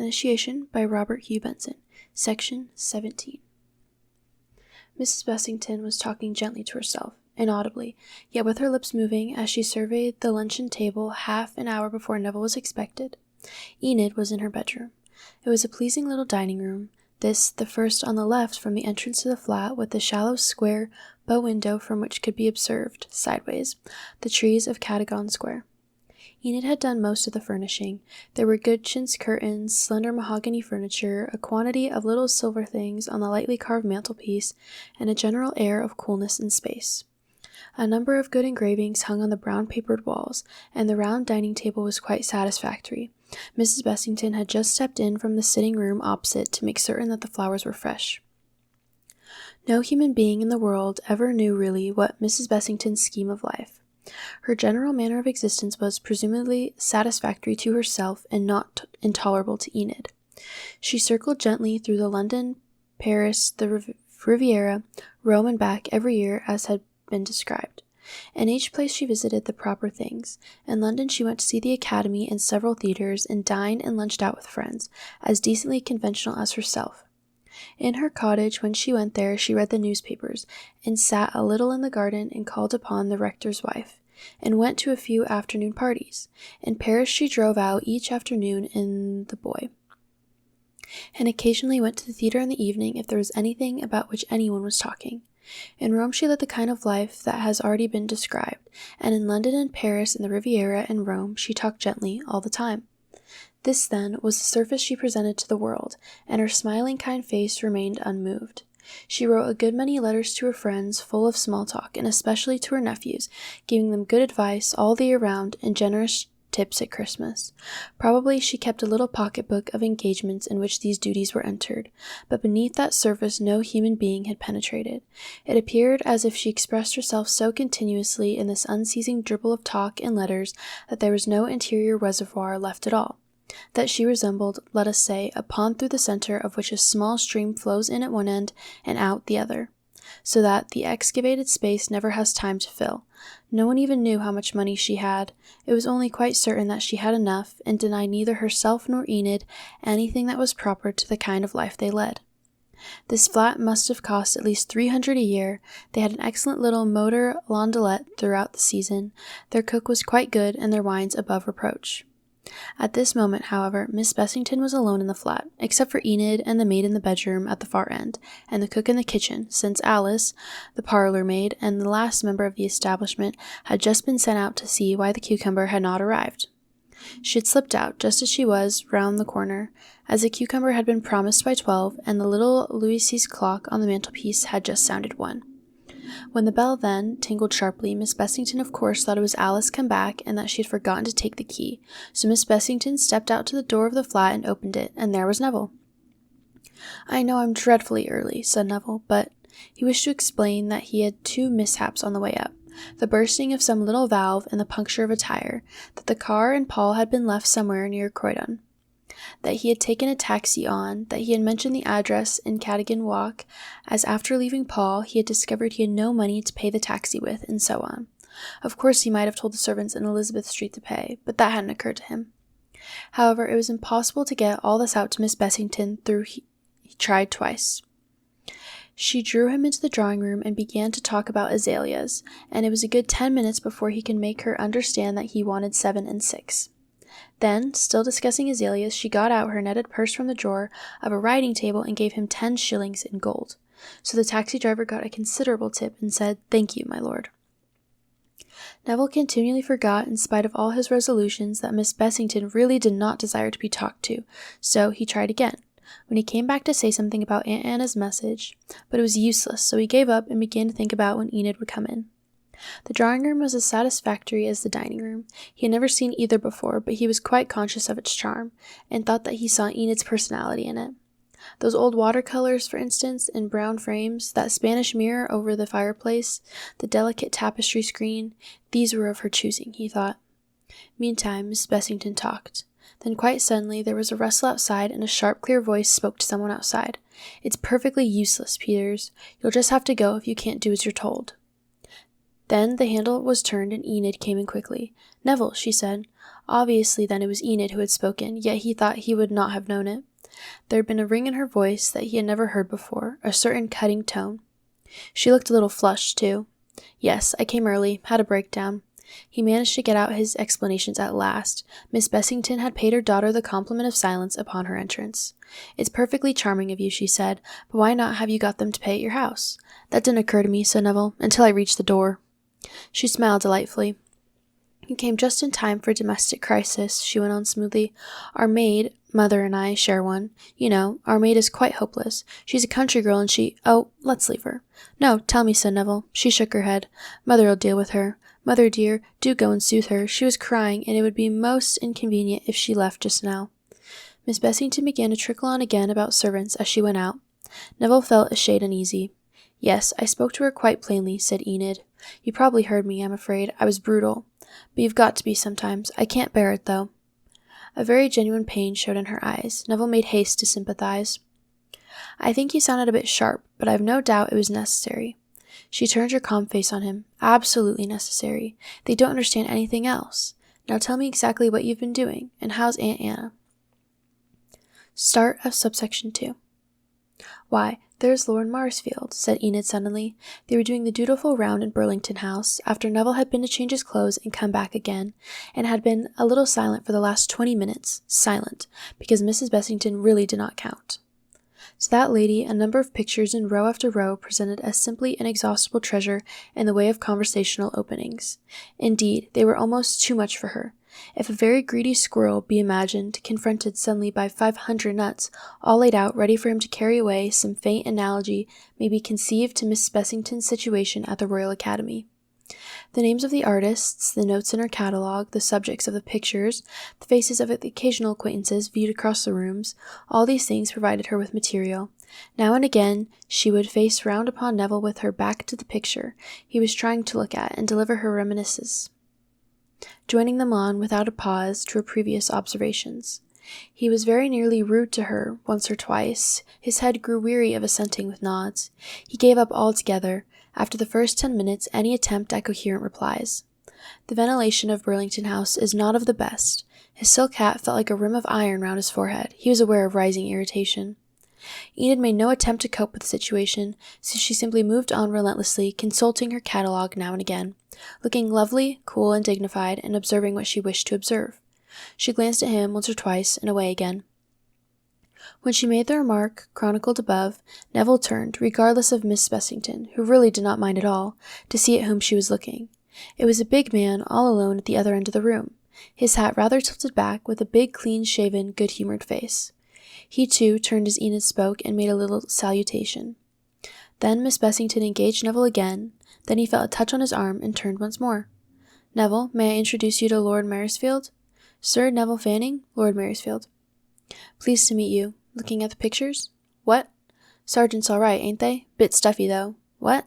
Initiation by Robert Hugh Benson. Section 17. Mrs. Bessington was talking gently to herself, inaudibly, yet with her lips moving as she surveyed the luncheon table half an hour before Neville was expected. Enid was in her bedroom. It was a pleasing little dining room, this the first on the left from the entrance to the flat, with the shallow square bow window from which could be observed, sideways, the trees of Cadogan Square. Enid had done most of the furnishing. There were good chintz curtains, slender mahogany furniture, a quantity of little silver things on the lightly carved mantelpiece, and a general air of coolness and space. A number of good engravings hung on the brown-papered walls, and the round dining table was quite satisfactory. Mrs. Bessington had just stepped in from the sitting-room opposite to make certain that the flowers were fresh. No human being in the world ever knew really what Mrs. Bessington's scheme of life. Her general manner of existence was presumably satisfactory to herself and not intolerable to Enid. She circled gently through the London, Paris, the Riviera, Rome and back every year as had been described. In each place she visited the proper things. In London she went to see the Academy and several theatres, and dined and lunched out with friends, as decently conventional as herself. In her cottage, when she went there, she read the newspapers, and sat a little in the garden and called upon the rector's wife, and went to a few afternoon parties. In Paris she drove out each afternoon in the Bois, and occasionally went to the theatre in the evening if there was anything about which anyone was talking. In Rome she led the kind of life that has already been described, and in London and Paris and the Riviera and Rome she talked gently all the time. This, then, was the surface she presented to the world, and her smiling, kind face remained unmoved. She wrote a good many letters to her friends, full of small talk, and especially to her nephews, giving them good advice all the year round and generous tips at Christmas. Probably she kept a little pocket-book of engagements in which these duties were entered, but beneath that surface no human being had penetrated. It appeared as if she expressed herself so continuously in this unceasing dribble of talk and letters that there was no interior reservoir left at all. That she resembled, let us say, a pond through the center of which a small stream flows in at one end and out the other, so that the excavated space never has time to fill. No one even knew how much money she had. It was only quite certain that she had enough, and denied neither herself nor Enid anything that was proper to the kind of life they led. This flat must have cost at least $300 a year. They had an excellent little motor landaulet throughout the season. Their cook was quite good, and their wines above reproach. At this moment, however, Miss Bessington was alone in the flat, except for Enid and the maid in the bedroom at the far end, and the cook in the kitchen, since Alice, the parlour maid, and the last member of the establishment, had just been sent out to see why the cucumber had not arrived. She had slipped out, just as she was, round the corner, as the cucumber had been promised by 12, and the little Louis Seize clock on the mantelpiece had just sounded 1. When the bell then tingled sharply, Miss Bessington of course thought it was Alice come back, and that she had forgotten to take the key, so Miss Bessington stepped out to the door of the flat and opened it, and there was Neville. "I know I'm dreadfully early," said Neville, but he wished to explain that he had 2 mishaps on the way up: the bursting of some little valve and the puncture of a tire, that the car and Paul had been left somewhere near Croydon, that he had taken a taxi on, that he had mentioned the address in Cadogan Walk, as after leaving Paul he had discovered he had no money to pay the taxi with, and so on. Of course he might have told the servants in Elizabeth Street to pay, but that hadn't occurred to him. However, it was impossible to get all this out to Miss Bessington, though he tried twice. She drew him into the drawing-room and began to talk about azaleas, and it was a good 10 minutes before he could make her understand that he wanted 7 and 6. Then, still discussing azaleas, she got out her netted purse from the drawer of a writing table and gave him 10 shillings in gold. So the taxi driver got a considerable tip and said, "Thank you, my lord." Neville continually forgot, in spite of all his resolutions, that Miss Bessington really did not desire to be talked to, so he tried again, when he came back to say something about Aunt Anna's message, but it was useless, so he gave up and began to think about when Enid would come in. The drawing-room was as satisfactory as the dining-room. He had never seen either before, but he was quite conscious of its charm, and thought that he saw Enid's personality in it. Those old watercolours, for instance, in brown frames, that Spanish mirror over the fireplace, the delicate tapestry screen, these were of her choosing, he thought. Meantime, Miss Bessington talked. Then quite suddenly there was a rustle outside, and a sharp, clear voice spoke to someone outside. "It's perfectly useless, Peters. You'll just have to go if you can't do as you're told." Then the handle was turned and Enid came in quickly. "Neville," she said. Obviously then it was Enid who had spoken, yet he thought he would not have known it. There had been a ring in her voice that he had never heard before, a certain cutting tone. She looked a little flushed, too. "Yes, I came early, had a breakdown." He managed to get out his explanations at last. Miss Bessington had paid her daughter the compliment of silence upon her entrance. "It's perfectly charming of you," she said, "but why not have you got them to pay at your house?" "That didn't occur to me," said Neville, "until I reached the door." She smiled delightfully. "You came just in time for a domestic crisis," she went on smoothly. "Our maid, Mother and I share one. You know, our maid is quite hopeless. She's a country girl and oh, let's leave her." "No, tell me," said Neville. She shook her head. "Mother'll deal with her. Mother dear, do go and soothe her. She was crying, and it would be most inconvenient if she left just now." Miss Bessington began to trickle on again about servants as she went out. Neville felt a shade uneasy. "Yes, I spoke to her quite plainly," said Enid. "You probably heard me, I'm afraid. I was brutal. But you've got to be sometimes. I can't bear it, though." A very genuine pain showed in her eyes. Neville made haste to sympathize. "I think you sounded a bit sharp, but I've no doubt it was necessary." She turned her calm face on him. "Absolutely necessary. They don't understand anything else. Now tell me exactly what you've been doing, and how's Aunt Anna?" Start of subsection 2. "Why, there's Lord Marsfield," said Enid suddenly. They were doing the dutiful round in Burlington House, after Neville had been to change his clothes and come back again, and had been a little silent for the last 20 minutes. Silent, because Mrs. Bessington really did not count. To that lady, a number of pictures in row after row presented a simply inexhaustible treasure in the way of conversational openings. Indeed, they were almost too much for her. If a very greedy squirrel be imagined, confronted suddenly by 500 nuts, all laid out, ready for him to carry away, some faint analogy may be conceived to Miss Bessington's situation at the Royal Academy. The names of the artists, the notes in her catalogue, the subjects of the pictures, the faces of the occasional acquaintances viewed across the rooms, all these things provided her with material. Now and again she would face round upon Neville with her back to the picture he was trying to look at, and deliver her reminiscences, joining them on, without a pause, to her previous observations. He was very nearly rude to her once or twice. His head grew weary of assenting with nods. He gave up altogether, after the first 10 minutes, any attempt at coherent replies. The ventilation of Burlington House is not of the best. His silk hat felt like a rim of iron round his forehead. He was aware of rising irritation. Enid made no attempt to cope with the situation, so she simply moved on relentlessly, consulting her catalogue now and again, looking lovely, cool, and dignified, and observing what she wished to observe. She glanced at him once or twice, and away again. When she made the remark chronicled above, Neville turned, regardless of Miss Bessington, who really did not mind at all, to see at whom she was looking. It was a big man, all alone at the other end of the room, his hat rather tilted back, with a big, clean-shaven, good-humoured face. He, too, turned as Enid spoke, and made a little salutation. Then Miss Bessington engaged Neville again. Then he felt a touch on his arm, and turned once more. "Neville, may I introduce you to Lord Maresfield?" "Sir Neville Fanning, Lord Maresfield." "Pleased to meet you. Looking at the pictures?" "What?" "Sergeant's all right, ain't they? Bit stuffy, though." "What?"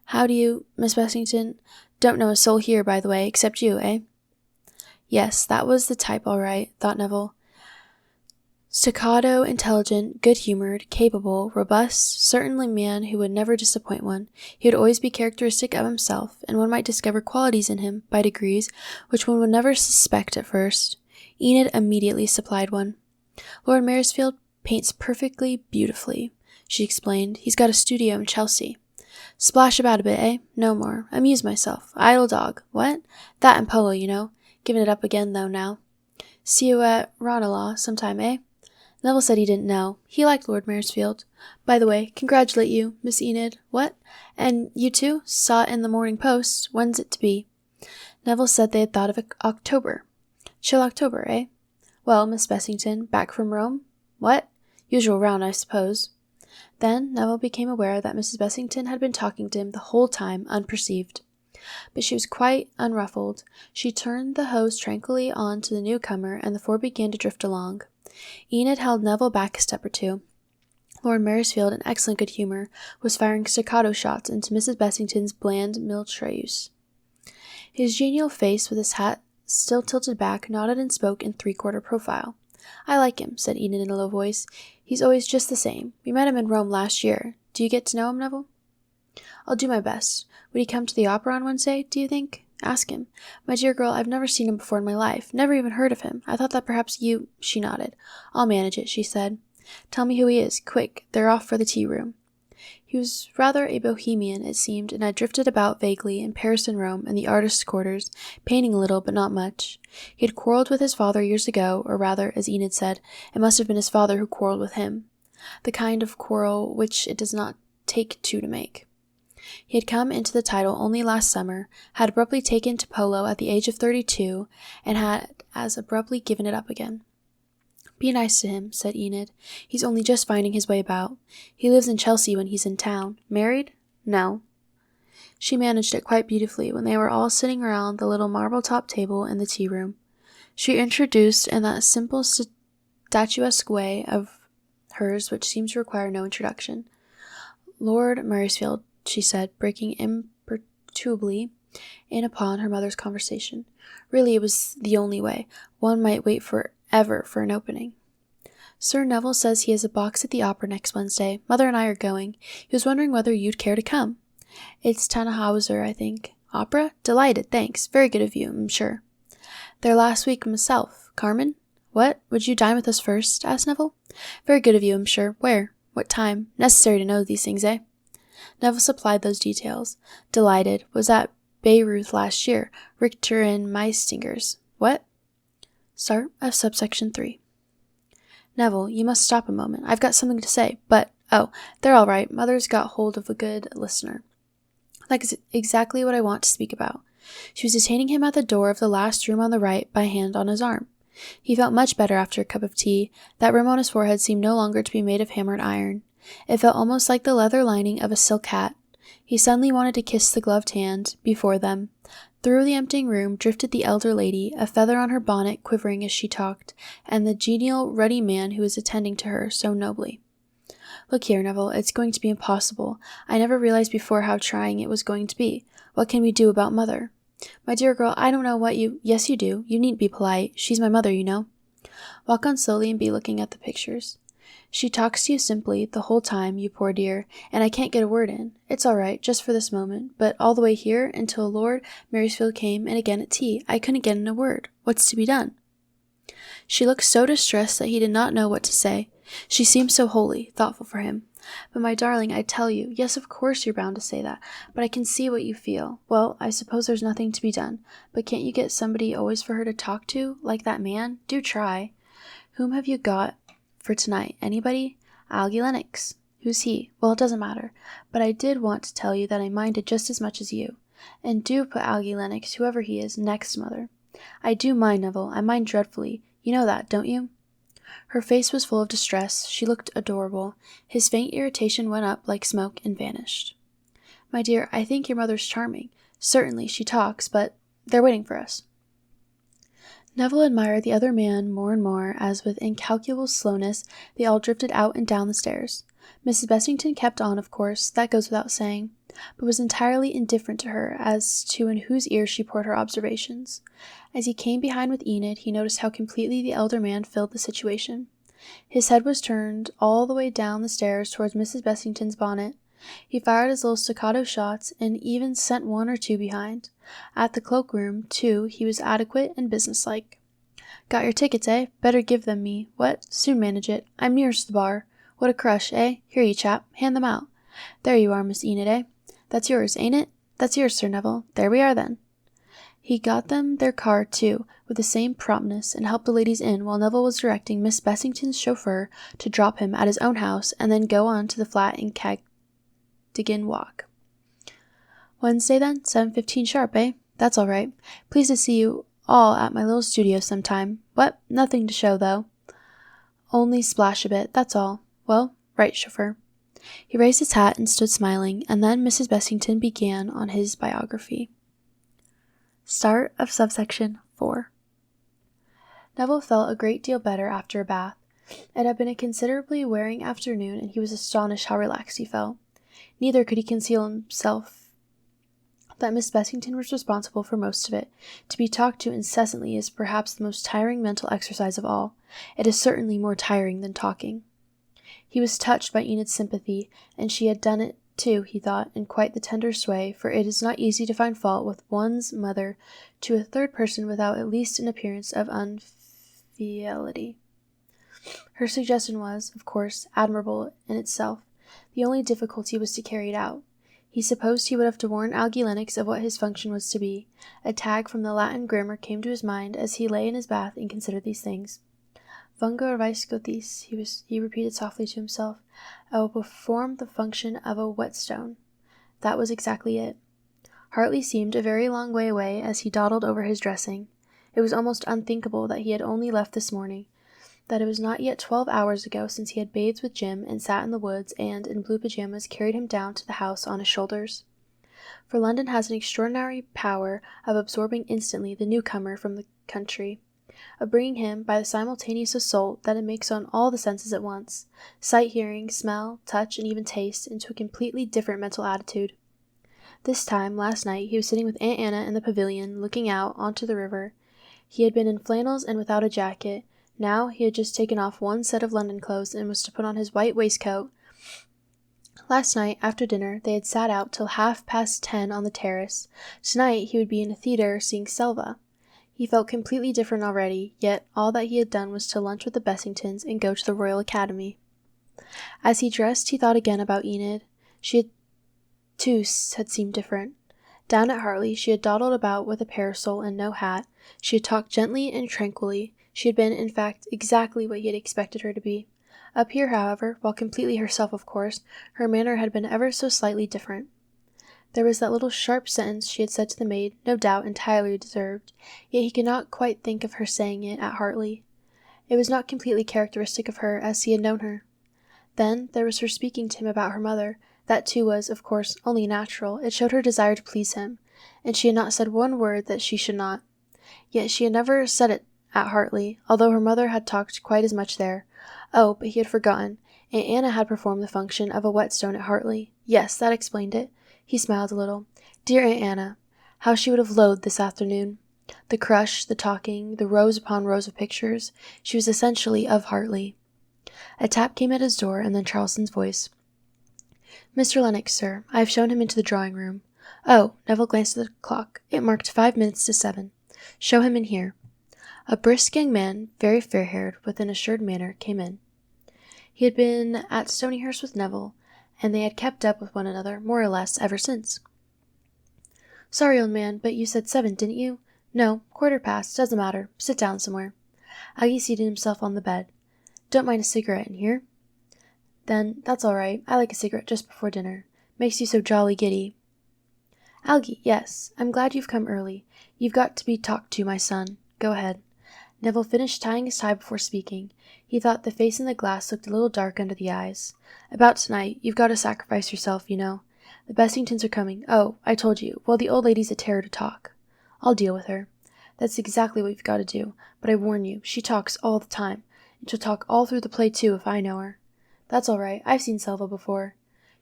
"How do you, Miss Bessington? Don't know a soul here, by the way, except you, eh?" Yes, that was the type all right, thought Neville. Staccato, intelligent, good-humoured, capable, robust, certainly a man who would never disappoint one. He would always be characteristic of himself, and one might discover qualities in him, by degrees, which one would never suspect at first. Enid immediately supplied one. "Lord Maresfield paints perfectly beautifully," she explained. "He's got a studio in Chelsea." "Splash about a bit, eh?" "No more. Amuse myself. Idle dog." "What?" "That and polo, you know. Giving it up again, though, now." "See you at Ranelagh sometime, eh?" Neville said he didn't know. He liked Lord Maresfield. "By the way, congratulate you, Miss Enid." "What?" "And you too? Saw it in the Morning Post. When's it to be?" Neville said they had thought of October. Chill October, eh? "Well, Miss Bessington, back from Rome?" "What?" "Usual round, I suppose." Then Neville became aware that Mrs. Bessington had been talking to him the whole time, unperceived. But she was quite unruffled. She turned the hose tranquilly on to the newcomer, and the four began to drift along. Enid held Neville back a step or two. Lord Maresfield, in excellent good humour, was firing staccato shots into Mrs. Bessington's bland Mitrailleuse. His genial face, with his hat still tilted back, nodded and spoke in three-quarter profile. "I like him," said Enid in a low voice. "He's always just the same. We met him in Rome last year. Do you get to know him, Neville?" I'll do my best. Would he come to the opera on Wednesday, do you think? Ask him. My dear girl, I've never seen him before in my life, never even heard of him. I thought that perhaps you—" She nodded. "I'll manage it," she said. "Tell me who he is, quick. They're off for the tea room." He was rather a bohemian, it seemed, and had drifted about vaguely in Paris and Rome and the artists' quarters, painting a little, but not much. He had quarrelled with his father years ago, or rather, as Enid said, it must have been his father who quarrelled with him. The kind of quarrel which it does not take two to make. He had come into the title only last summer, had abruptly taken to polo at the age of 32, and had as abruptly given it up again. "Be nice to him," said Enid. "He's only just finding his way about. He lives in Chelsea when he's in town. Married? No." She managed it quite beautifully when they were all sitting around the little marble-top table in the tea-room. She introduced, in that simple statuesque way of hers which seemed to require no introduction. "Lord Maresfield," she said, breaking imperturbably in upon her mother's conversation. Really, it was the only way. One might wait forever for an opening. "Sir Neville says he has a box at the opera next Wednesday. Mother and I are going. He was wondering whether you'd care to come. It's Tannhauser, I think. Opera? Delighted, thanks. Very good of you, I'm sure. There last week myself. Carmen? What? Would you dine with us first?" asked Neville. "Very good of you, I'm sure. Where? What time? Necessary to know these things, eh?" Neville supplied those details. Delighted. Was at Bayreuth last year. Richter and Meistinger's. What? Start of subsection 3. "Neville, you must stop a moment. I've got something to say, but, oh, they're all right. Mother's got hold of a good listener. That's exactly what I want to speak about." She was detaining him at the door of the last room on the right by a hand on his arm. He felt much better after a cup of tea. That rim on his forehead seemed no longer to be made of hammered iron. It felt almost like the leather lining of a silk hat. He suddenly wanted to kiss the gloved hand before them. Through the emptying room drifted the elder lady, a feather on her bonnet quivering as she talked, and the genial, ruddy man who was attending to her so nobly. "Look here, Neville, it's going to be impossible. I never realized before how trying it was going to be. What can we do about Mother?" "My dear girl, I don't know what you—" "Yes, you do. You needn't be polite. She's my mother, you know. Walk on slowly and be looking at the pictures. She talks to you simply the whole time, you poor dear, and I can't get a word in. It's all right, just for this moment, but all the way here, until Lord Maresfield came, and again at tea, I couldn't get in a word. What's to be done?" She looked so distressed that he did not know what to say. She seemed so holy, thoughtful for him. "But my darling, I tell you, yes, of course you're bound to say that, but I can see what you feel. Well, I suppose there's nothing to be done, but can't you get somebody always for her to talk to, like that man? Do try. Whom have you got for tonight? Anybody?" "Algy Lennox." "Who's he?" "Well, it doesn't matter, but I did want to tell you that I minded just as much as you. And do put Algy Lennox, whoever he is, next Mother." "I do mind, Neville. I mind dreadfully. You know that, don't you?" Her face was full of distress. She looked adorable. His faint irritation went up like smoke and vanished. "My dear, I think your mother's charming. Certainly, she talks, but they're waiting for us." Neville admired the other man more and more, as with incalculable slowness they all drifted out and down the stairs. Mrs. Bessington kept on, of course, that goes without saying, but was entirely indifferent to her as to in whose ears she poured her observations. As he came behind with Enid, he noticed how completely the elder man filled the situation. His head was turned all the way down the stairs towards Mrs. Bessington's bonnet. He fired his little staccato shots, and even sent one or two behind. At the cloak-room, too, he was adequate and businesslike. "Got your tickets, eh? Better give them me. What? Soon manage it. I'm nearest the bar. What a crush, eh? Here, you chap. Hand them out. There you are, Miss Enid, eh? That's yours, ain't it? That's yours, Sir Neville. There we are, then." He got them their car, too, with the same promptness, and helped the ladies in while Neville was directing Miss Bessington's chauffeur to drop him at his own house and then go on to the flat in Cadogan Walk. "Wednesday, then, 7:15 sharp, eh? That's all right. Pleased to see you all at my little studio sometime. What? Nothing to show, though. Only splash a bit, that's all. Well, right, chauffeur." He raised his hat and stood smiling, and then Mrs. Bessington began on his biography. Start of subsection 4. Neville felt a great deal better after a bath. It had been a considerably wearing afternoon, and he was astonished how relaxed he felt. Neither could he conceal himself that Miss Bessington was responsible for most of it. To be talked to incessantly is perhaps the most tiring mental exercise of all. It is certainly more tiring than talking. He was touched by Enid's sympathy, and she had done it too, he thought, in quite the tender sway, for it is not easy to find fault with one's mother to a third person without at least an appearance of unfidelity. Her suggestion was, of course, admirable in itself. The only difficulty was to carry it out. He supposed he would have to warn Algy Lennox of what his function was to be. A tag from the Latin grammar came to his mind as he lay in his bath and considered these things. Fungo viscotis, he repeated softly to himself. I will perform the function of a whetstone. That was exactly it. Hartley seemed a very long way away as he dawdled over his dressing. It was almost unthinkable that he had only left this morning, that it was not yet 12 hours ago since he had bathed with Jim and sat in the woods and, in blue pajamas, carried him down to the house on his shoulders. For London has an extraordinary power of absorbing instantly the newcomer from the country, of bringing him, by the simultaneous assault that it makes on all the senses at once, sight, hearing, smell, touch, and even taste, into a completely different mental attitude. This time, last night, he was sitting with Aunt Anna in the pavilion, looking out onto the river. He had been in flannels and without a jacket. Now he had just taken off one set of London clothes and was to put on his white waistcoat. Last night, after dinner, they had sat out till 10:30 on the terrace. Tonight he would be in a theatre seeing Selva. He felt completely different already, yet all that he had done was to lunch with the Bessingtons and go to the Royal Academy. As he dressed, he thought again about Enid. She too had seemed different. Down at Hartley, she had dawdled about with a parasol and no hat. She had talked gently and tranquilly. She had been, in fact, exactly what he had expected her to be. Up here, however, while completely herself, of course, her manner had been ever so slightly different. There was that little sharp sentence she had said to the maid, no doubt entirely deserved, yet he could not quite think of her saying it at Hartley. It was not completely characteristic of her as he had known her. Then there was her speaking to him about her mother. That too was, of course, only natural. It showed her desire to please him, and she had not said one word that she should not. Yet she had never said it at Hartley, although her mother had talked quite as much there. Oh, but he had forgotten. Aunt Anna had performed the function of a whetstone at Hartley. Yes, that explained it. He smiled a little. Dear Aunt Anna, how she would have loathed this afternoon. The crush, the talking, the rows upon rows of pictures. She was essentially of Hartley. A tap came at his door, and then Charleston's voice. Mr. Lennox, sir. I have shown him into the drawing-room. Oh, Neville glanced at the clock. It marked 5 minutes to 7. Show him in here. A brisk young man, very fair-haired, with an assured manner, came in. He had been at Stonyhurst with Neville, and they had kept up with one another, more or less, ever since. Sorry, old man, but you said 7, didn't you? No, 1/4 past, doesn't matter. Sit down somewhere. Aggie seated himself on the bed. Don't mind a cigarette in here? Then, that's all right. I like a cigarette just before dinner. Makes you so jolly giddy. Algy, yes. I'm glad you've come early. You've got to be talked to, my son. Go ahead. Neville finished tying his tie before speaking. He thought the face in the glass looked a little dark under the eyes. About tonight, you've got to sacrifice yourself, you know. The Bessingtons are coming. Oh, I told you. Well, the old lady's a terror to talk. I'll deal with her. That's exactly what you've got to do. But I warn you, she talks all the time. And she'll talk all through the play, too, if I know her. That's all right. I've seen Selva before.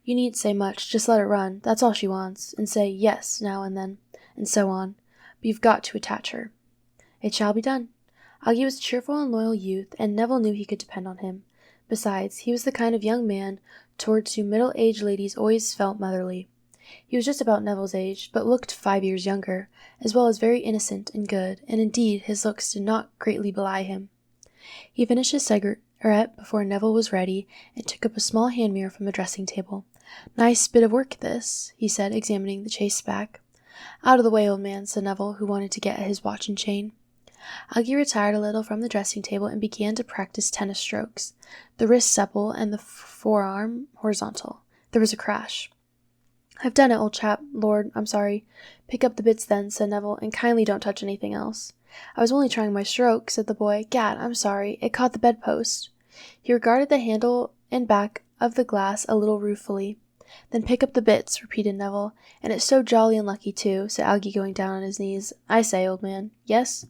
You needn't say much. Just let her run. That's all she wants. And say yes now and then. And so on. But you've got to attach her. It shall be done. Aggie was a cheerful and loyal youth, and Neville knew he could depend on him. Besides, he was the kind of young man towards whom middle-aged ladies always felt motherly. He was just about Neville's age, but looked 5 years younger, as well as very innocent and good, and indeed his looks did not greatly belie him. He finished his cigarette before Neville was ready, and took up a small hand mirror from the dressing-table. Nice bit of work, this, he said, examining the chased back. Out of the way, old man, said Neville, who wanted to get at his watch and chain. Aggie retired a little from the dressing-table and began to practice tennis strokes, the wrist supple and the forearm horizontal. There was a crash. I've done it, old chap. Lord, I'm sorry. Pick up the bits then, said Neville, and kindly don't touch anything else. I was only trying my stroke, said the boy. Gad, I'm sorry. It caught the bedpost. He regarded the handle and back of the glass a little ruefully. Then pick up the bits, repeated Neville. And it's so jolly unlucky, too, said Algy, going down on his knees. I say, old man. Yes?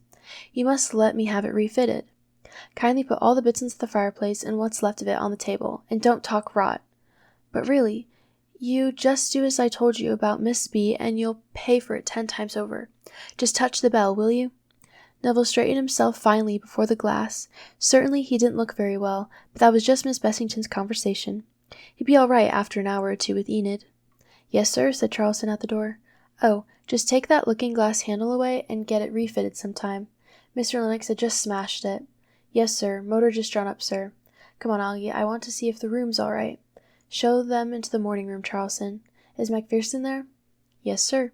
You must let me have it refitted. Kindly put all the bits into the fireplace and what's left of it on the table, and don't talk rot. But really, you just do as I told you about Miss B, and you'll pay for it 10 times over. Just touch the bell, will you? Neville straightened himself finely before the glass. Certainly he didn't look very well, but that was just Miss Bessington's conversation. He'd be all right after an hour or two with Enid. Yes, sir, said Charleston at the door. Oh, just take that looking-glass handle away and get it refitted sometime. Mr. Lennox had just smashed it. Yes, sir. Motor just drawn up, sir. Come on, Augie. I want to see if the room's all right. Show them into the morning room, Charleston. Is Macpherson there? Yes, sir.